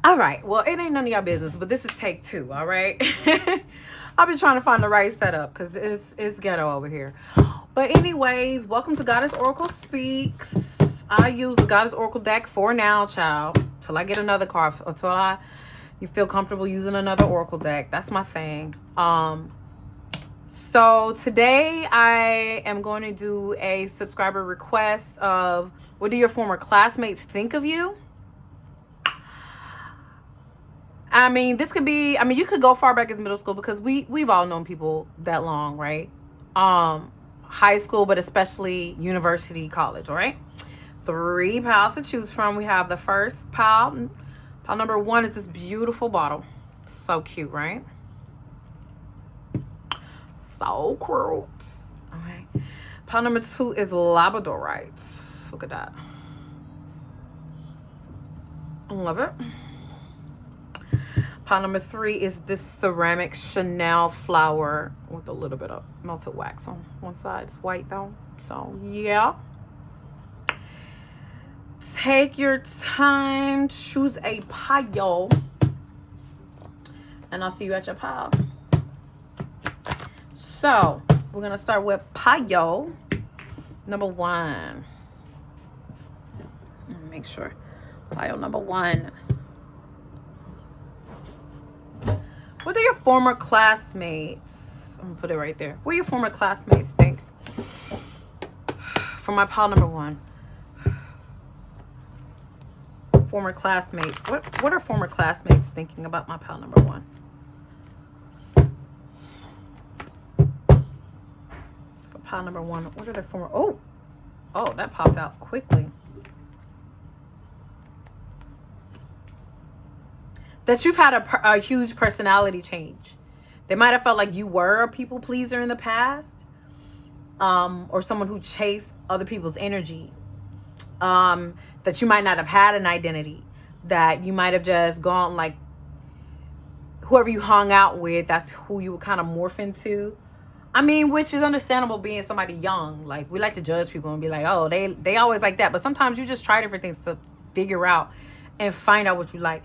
All right. Well, it ain't none of y'all business, but this is take two. All right. I've been trying to find the right setup because it's ghetto over here. But anyways, welcome to Goddess Oracle Speaks. I use the Goddess Oracle deck for now, child, till I get another card. Until you feel comfortable using another Oracle deck. That's my thing. So today I am going to do a subscriber request of what do your former classmates think of you? I mean, this could be, I mean, you could go far back as middle school because we've all known people that long, right? High school, but especially university, college, all right? 3 piles to choose from. We have the first pile. Pile number 1 is this beautiful bottle. So cute, right? So cute. Okay. Pile number 2 is labradorites. Look at that. I love it. Pile number 3 is this ceramic Chanel flower with a little bit of melted wax on one side. It's white though. So yeah. Take your time. Choose a pile. And I'll see you at your pile. So we're going to start with pile number 1. Make sure. Pile number 1. What do your former classmates, I'm gonna put it right there. What do your former classmates think? For my pile number 1. Former classmates. What are former classmates thinking about my pile number 1? For pile number 1, what are the former, oh, that popped out quickly. That you've had a huge personality change. They might have felt like you were a people pleaser in the past, or someone who chased other people's energy, that you might not have had an identity, that you might have just gone like whoever you hung out with, that's who you would kind of morph into. I mean, which is understandable being somebody young. Like, we like to judge people and be like, oh, they always like that. But sometimes you just try different things to figure out and find out what you like.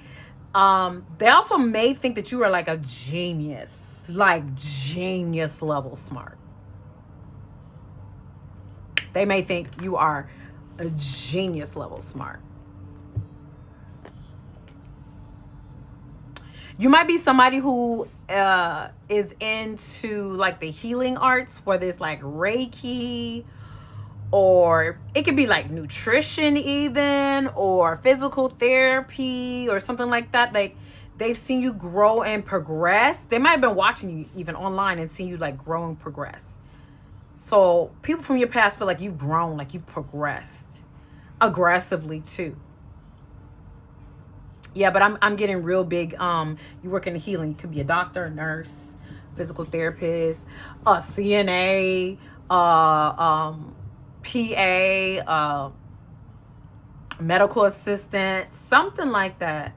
They also may think that you are like a genius, like genius level smart. They may think you are a genius level smart. You might be somebody who is into like the healing arts, whether it's like Reiki, or it could be like nutrition even, or physical therapy or something like that. Like, they've seen you grow and progress. They might have been watching you even online and seen you like grow and progress. So people from your past feel like you've grown, like you've progressed aggressively too. Yeah, but I'm getting real big. You work in the healing. You could be a doctor, a nurse, physical therapist, a CNA, PA, medical assistant, something like that.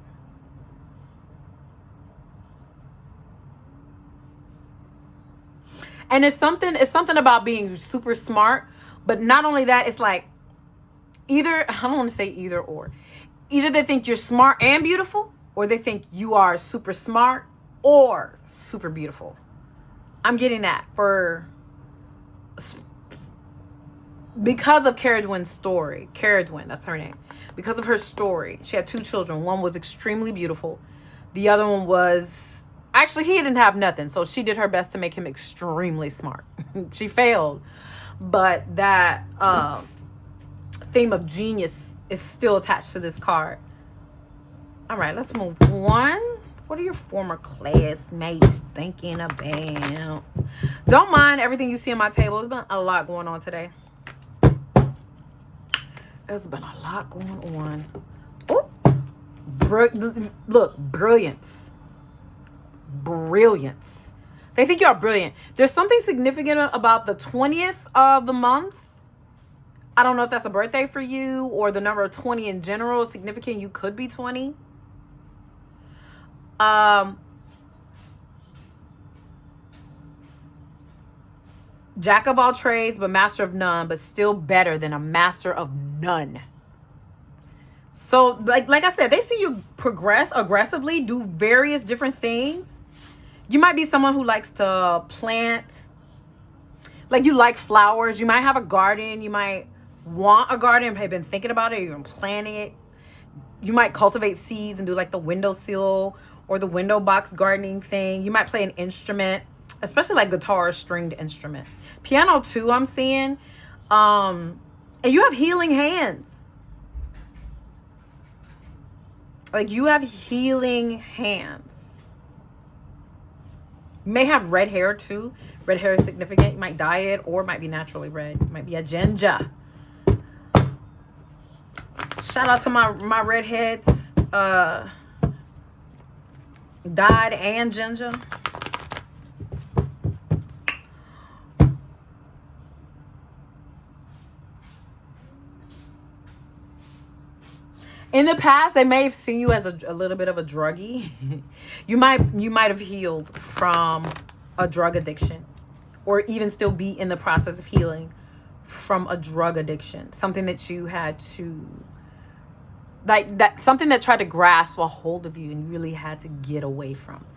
And it's something about being super smart, but not only that, it's like either, I don't want to say either or. Either they think you're smart and beautiful, or they think you are super smart or super beautiful. I'm getting that because of Carriagewin's story. Carriagewin, that's her name. Because of her story, she had 2 children. One was extremely beautiful. The other one was, actually, he didn't have nothing. So she did her best to make him extremely smart. She failed. But that theme of genius is still attached to this card. All right, let's move on. What are your former classmates thinking about? Don't mind everything you see on my table. There's been a lot going on today. There's been a lot going on. Oh, look, brilliance. Brilliance. They think you're brilliant. There's something significant about the 20th of the month. I don't know if that's a birthday for you or the number of 20 in general is significant. You could be 20. Jack of all trades, but master of none, but still better than a master of none. So like I said, they see you progress aggressively, do various different things. You might be someone who likes to plant, like you like flowers. You might have a garden. You might want a garden, have been thinking about it, or even planning it. You might cultivate seeds and do like the windowsill or the window box gardening thing. You might play an instrument, especially like guitar or stringed instrument. Piano too, I'm seeing. And you have healing hands. Like you have healing hands. You may have red hair too. Red hair is significant. You might dye it, or it might be naturally red. It might be a ginger. Shout out to my redheads. Dyed and ginger. In the past, they may have seen you as a little bit of a druggie. You might have healed from a drug addiction, or even still be in the process of healing from a drug addiction. Something that you had to, like that, something that tried to grasp a hold of you and you really had to get away from.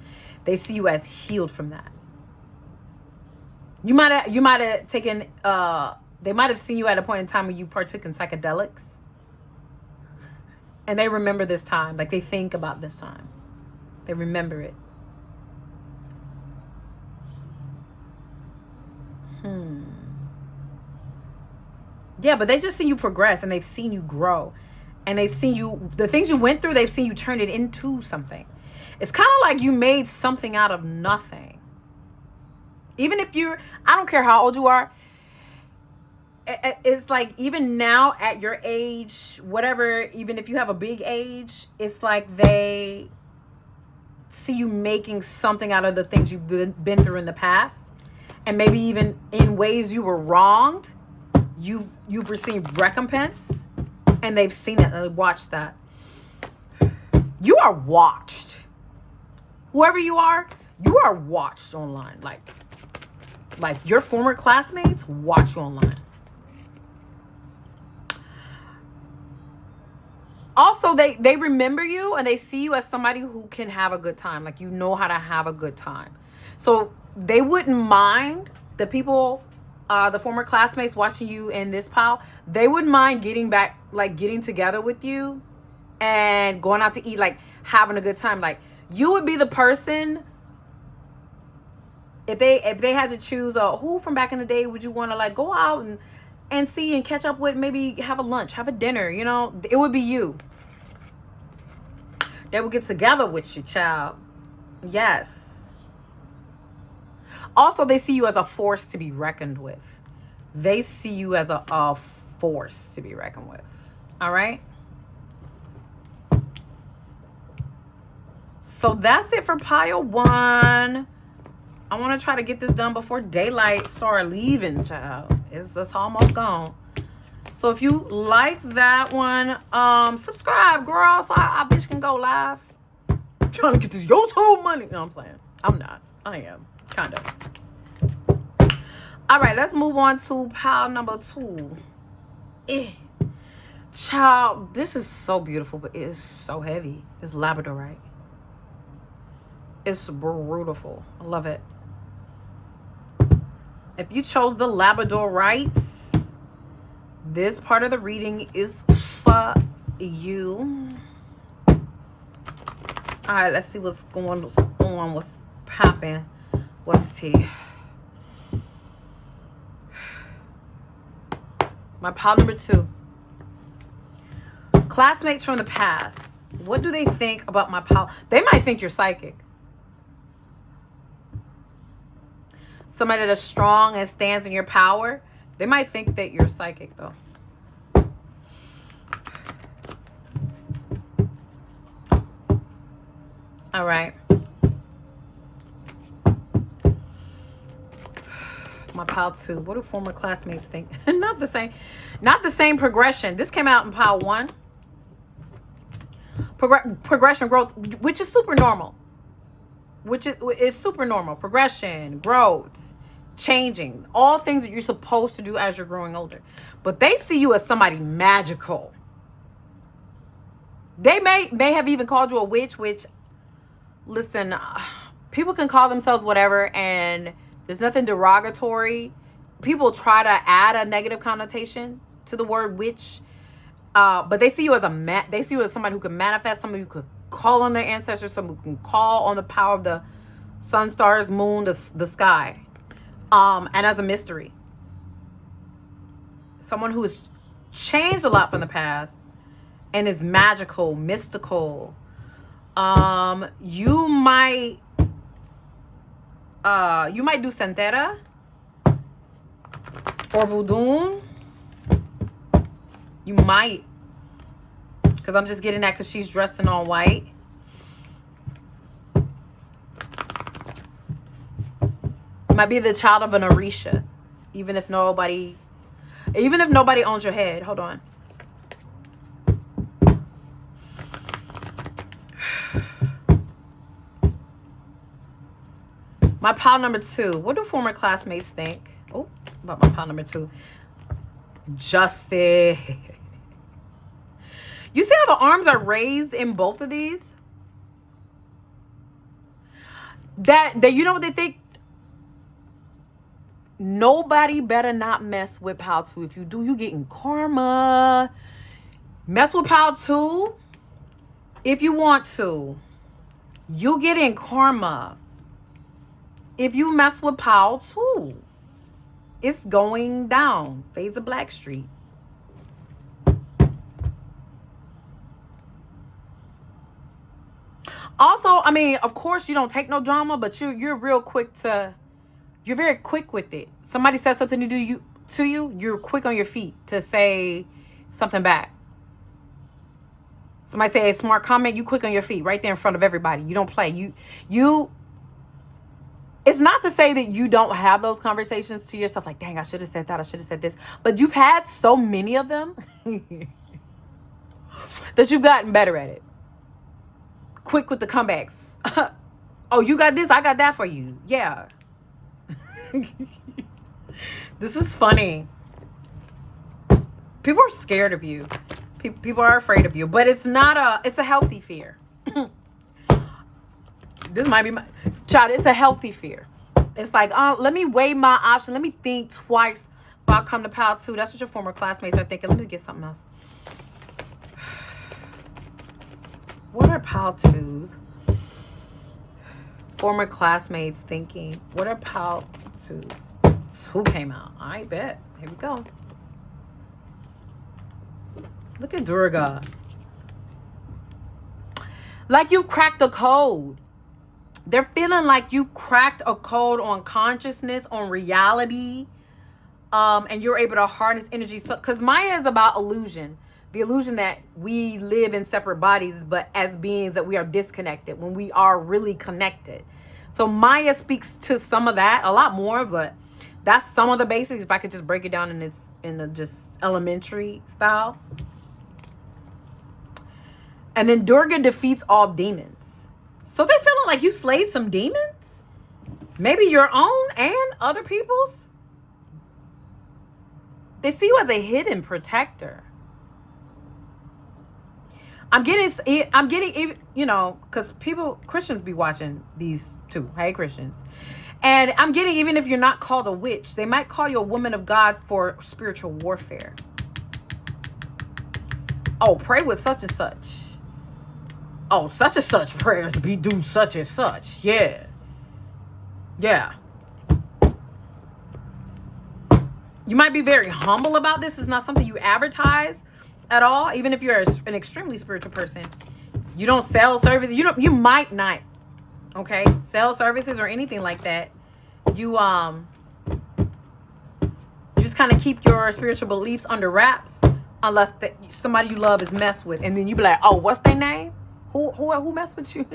They see you as healed from that. You might have taken. They might have seen you at a point in time when you partook in psychedelics. And they remember this time. Like they think about this time. They remember it. Yeah, but they just see you progress, and they've seen you grow. And they've seen you, the things you went through, they've seen you turn it into something. It's kind of like you made something out of nothing. Even if I don't care how old you are. It's like even now at your age, whatever, even if you have a big age, it's like they see you making something out of the things you've been through in the past. And maybe even in ways you were wronged, you've received recompense, and they've seen it and they watched that. You are watched. Whoever you are watched online. Like your former classmates watch you online. Also, they remember you, and they see you as somebody who can have a good time. Like, you know how to have a good time. So they wouldn't mind the people, the former classmates watching you in this pile. They wouldn't mind getting together with you and going out to eat, like having a good time. Like, you would be the person, if they had to choose who from back in the day would you want to like go out and see and catch up with, maybe have a lunch, have a dinner, it would be you. They would get together with you, child. Yes. Also, they see you as a force to be reckoned with. They see you as a force to be reckoned with. All right? So that's it for pile 1. I want to try to get this done before daylight start leaving, child. It's almost gone. So if you like that one, subscribe, girl, so I bitch can go live. I'm trying to get this YouTube money. No, I'm playing. I'm not. I am. Kind of. All right, let's move on to pile number 2. Child, this is so beautiful, but it is so heavy. It's labradorite. It's beautiful. I love it. If you chose the labradorites, this part of the reading is for you. All right, let's see what's going on, what's popping, what's tea. My pile number 2. Classmates from the past. What do they think about my pile? They might think you're psychic. Somebody that is strong and stands in your power. They might think that you're psychic, though. All right. My pile 2. What do former classmates think? Not the same progression. This came out in pile 1. Progression, growth, which is super normal. Which is super normal. Progression, growth, changing, all things that you're supposed to do as you're growing older. But they see you as somebody magical. They may have even called you a witch, which, listen, people can call themselves whatever, and there's nothing derogatory. People try to add a negative connotation to the word witch, but they see you as they see you as somebody who can manifest, somebody who could call on their ancestors, someone who can call on the power of the sun, stars, moon, the sky, and as a mystery. Someone who has changed a lot from the past and is magical, mystical. You might do Santera or Voodoo. You might, because I'm just getting that because she's dressed in all white. You might be the child of an Orisha, even if nobody owns your head. Hold on. My pile number 2. What do former classmates think? Oh, about my pile number 2. Justice. You see how the arms are raised in both of these? That you know what they think? Nobody better not mess with pile 2. If you do, you getting karma. Mess with pile 2 if you want to. You getting karma. If you mess with pile 2, it's going down. Fades of Black Street. Also, I mean, of course you don't take no drama, but you're very quick with it. Somebody says something to you, you're quick on your feet to say something back. Somebody say a smart comment, you quick on your feet right there in front of everybody. You don't play. You it's not to say that you don't have those conversations to yourself, like, dang, I should have said that, I should have said this. But you've had so many of them that you've gotten better at it. Quick with the comebacks. Oh, you got this, I got that for you. Yeah. This is funny. People are scared of you. People are afraid of you. But it's a healthy fear. This might be my child. It's a healthy fear. It's like, let me weigh my option. Let me think twice before I come to pile 2. That's what your former classmates are thinking. Let me get something else. What are pile 2s? Former classmates thinking. What are pile 2s? 2 came out. I bet. Here we go. Look at Durga. Like you've cracked the code. They're feeling like you've cracked a code on consciousness, on reality, and you're able to harness energy. So, because Maya is about illusion. The illusion that we live in separate bodies, but as beings that we are disconnected when we are really connected. So Maya speaks to some of that, a lot more, but that's some of the basics. If I could just break it down in a just elementary style. And then Durga defeats all demons. So they're feeling like you slayed some demons? Maybe your own and other people's? They see you as a hidden protector. I'm getting, you know, because Christians be watching these too. Hey, Christians. And I'm getting, even if you're not called a witch, they might call you a woman of God for spiritual warfare. Oh, pray with such and such. Oh, such and such prayers be do such and such. Yeah. Yeah. You might be very humble about this. It's not something you advertise at all. Even if you're an extremely spiritual person. You don't sell services. You might not. Okay? Sell services or anything like that. You just kind of keep your spiritual beliefs under wraps. Unless somebody you love is messed with. And then you be like, oh, what's their name? Who messed with you?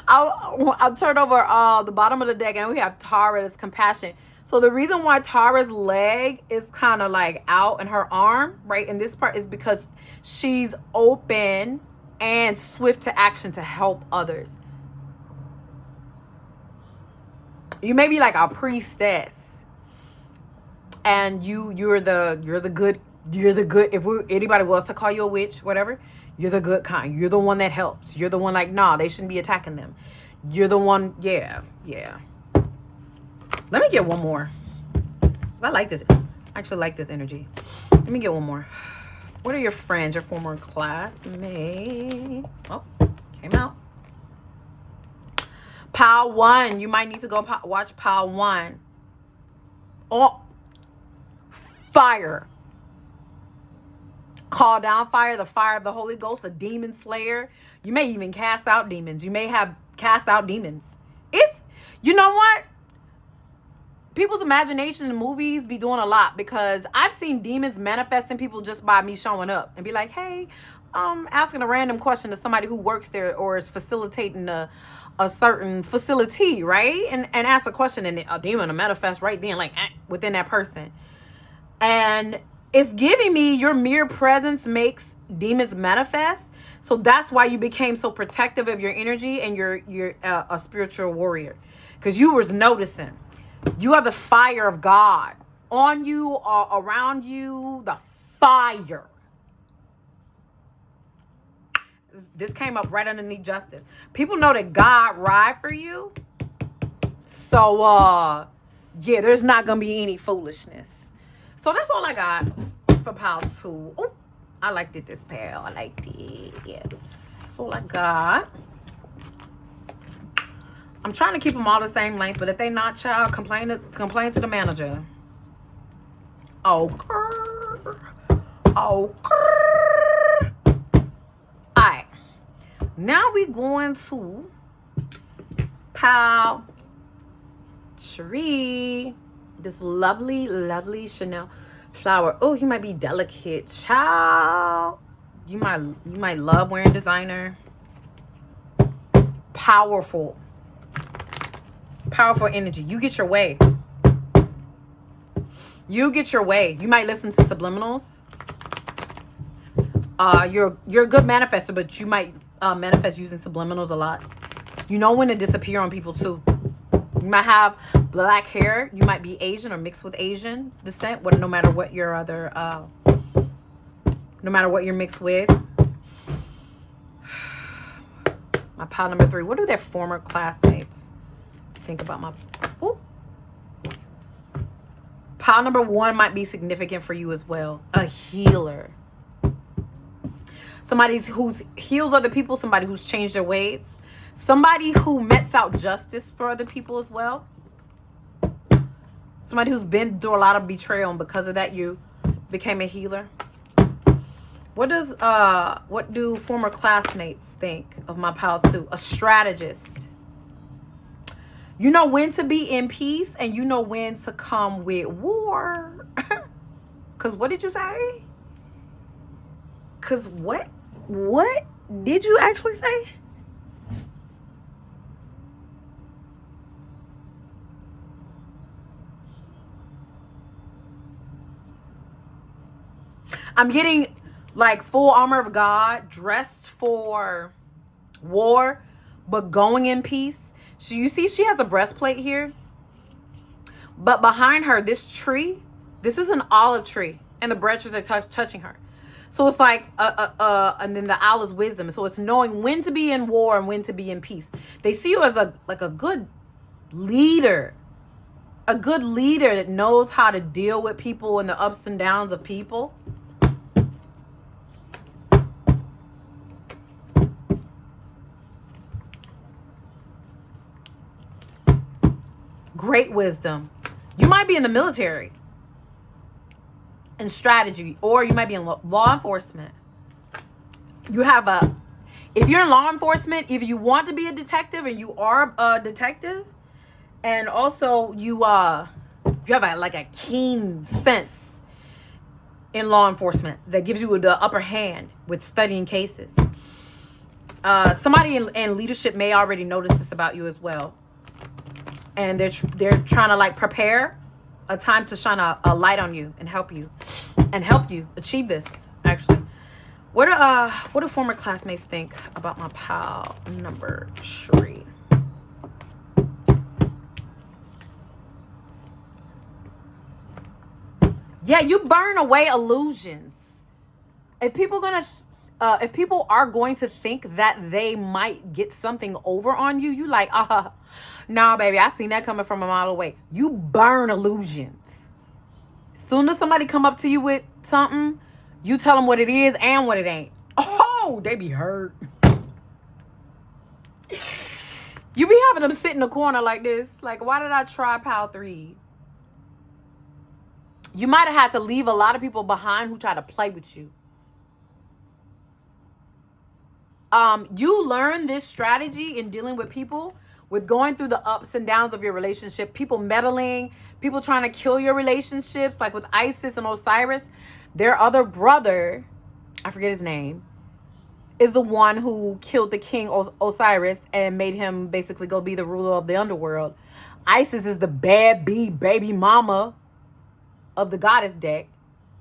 I'll turn over the bottom of the deck, and we have Tara's compassion. So the reason why Tara's leg is kind of like out and her arm, right, in this part is because she's open and swift to action to help others. You may be like a priestess, and you're the good You're the good. If anybody wants to call you a witch, whatever, you're the good kind. You're the one that helps. You're the one like, nah, they shouldn't be attacking them. You're the one. Yeah. Let me get one more. I like this. I actually like this energy. Let me get one more. What are your friends, your former classmates? Oh, came out. Pile 1. You might need to go watch Pile 1. Oh, fire. Call down fire, the fire of the Holy Ghost, a demon slayer. You may even cast out demons. You may have cast out demons. You know what? People's imagination in movies be doing a lot, because I've seen demons manifesting people just by me showing up and be like, hey, asking a random question to somebody who works there or is facilitating a certain facility, right? And ask a question, and a demon will manifest right then, like within that person. And it's giving me your mere presence makes demons manifest. So that's why you became so protective of your energy, and you're a spiritual warrior, because you was noticing. You have the fire of God on you or around you, the fire. This came up right underneath justice. People know that God ride for you. So, yeah, there's not going to be any foolishness. So that's all I got for pile 2. Oh, I liked it, this pile. I liked it. Yes. That's all I got. I'm trying to keep them all the same length, but if they not, child, complain to the manager. Okay. All right. Now we going to pile 3. This lovely, lovely Chanel flower. Oh, you might be delicate, child. You might love wearing designer. Powerful energy. You get your way. You might listen to subliminals. You're a good manifester, but you might manifest using subliminals a lot. You know when to disappear on people too. You might have black hair. You might be Asian or mixed with Asian descent. No matter what your no matter what you're mixed with. My pile number 3. What do their former classmates think about my... Ooh. Pile number 1 might be significant for you as well. A healer. Somebody who's healed other people. Somebody who's changed their ways. Somebody who metes out justice for other people as well. Somebody who's been through a lot of betrayal, and because of that you became a healer. What do former classmates think of my pile 2? A strategist. You know when to be in peace, and you know when to come with war. Because what did you say? Because what did you actually say? I'm getting like full armor of God, dressed for war, but going in peace. So you see she has a breastplate here. But behind her, this tree, this is an olive tree. And the branches are touching her. So it's like, and then the owl is wisdom. So it's knowing when to be in war and when to be in peace. They see you as a good leader. A good leader that knows how to deal with people and the ups and downs of people. Great wisdom. You might be in the military and strategy, or you might be in law enforcement. If you're in law enforcement, either you want to be a detective and you are a detective, and also you have a keen sense in law enforcement that gives you the upper hand with studying cases. Somebody in leadership may already notice this about you as well. And they're trying to like prepare a time to shine a light on you and help you achieve this. Actually, what do former classmates think about my pile number 3? Yeah, you burn away illusions. If people are going to think that they might get something over on you, you like, nah, baby, I seen that coming from a mile away. You burn illusions. Soon as somebody come up to you with something, you tell them what it is and what it ain't. Oh, they be hurt. You be having them sit in the corner like this. Like, why did I try Pal 3? You might have had to leave a lot of people behind who try to play with you. You learn this strategy in dealing with people, with going through the ups and downs of your relationship, people meddling, people trying to kill your relationships, like with Isis and Osiris. Their other brother, I forget his name, is the one who killed the king Osiris and made him basically go be the ruler of the underworld. Isis is the bad baby mama of the goddess deck.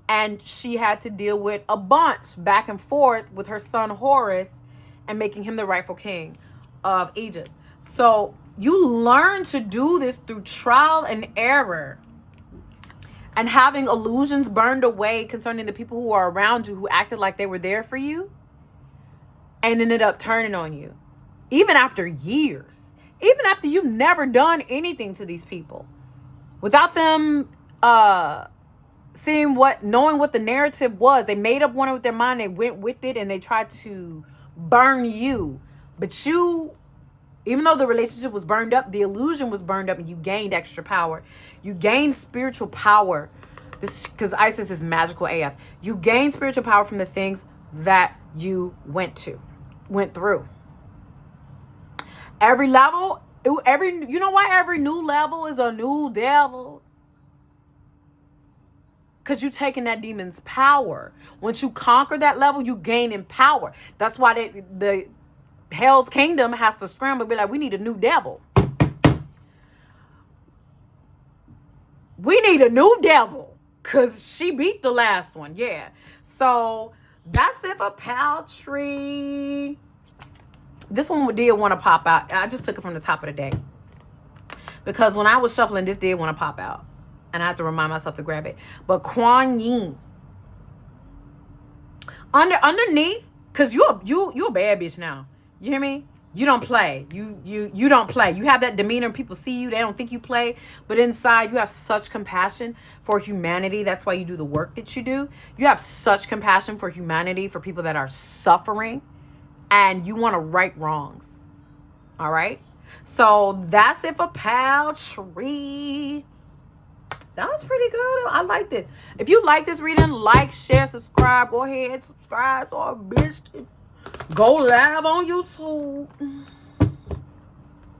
And she had to deal with a bunch back and forth with her son Horus and making him the rightful king of Egypt. So you learn to do this through trial and error and having illusions burned away concerning the people who are around you who acted like they were there for you and ended up turning on you. Even after years, even after you've never done anything to these people, without them knowing what the narrative was. They made up one with their mind, they went with it, and they tried to burn you. But you, even though the relationship was burned up, the illusion was burned up, and you gained extra power. You gained spiritual power. This, because Isis is magical AF. You gained spiritual power from the things that you went through. Every level, you know why every new level is a new devil? Because you're taking that demon's power. Once you conquer that level, you gain in power. That's why the Hell's Kingdom has to scramble and be like, we need a new devil. We need a new devil. Because she beat the last one. Yeah. So that's it for Paltry. This one did want to pop out. I just took it from the top of the deck. Because when I was shuffling, this did want to pop out. And I have to remind myself to grab it. But Kuan Yin. Underneath, because you're a bad bitch now. You hear me? You don't play. You don't play. You have that demeanor. People see you. They don't think you play. But inside, you have such compassion for humanity. That's why you do the work that you do. You have such compassion for humanity, for people that are suffering. And you want to right wrongs. All right? So that's it for Paltry. That was pretty good. I liked it. If you like this reading, like, share, subscribe. Go ahead, subscribe so our bitch can go live on YouTube.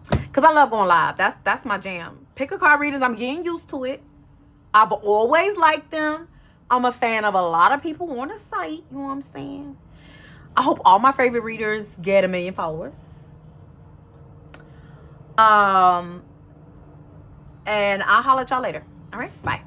Because I love going live. That's my jam. Pick a card readers. I'm getting used to it. I've always liked them. I'm a fan of a lot of people on the site. You know what I'm saying? I hope all my favorite readers get 1 million followers. And I'll holler at y'all later. All right, bye.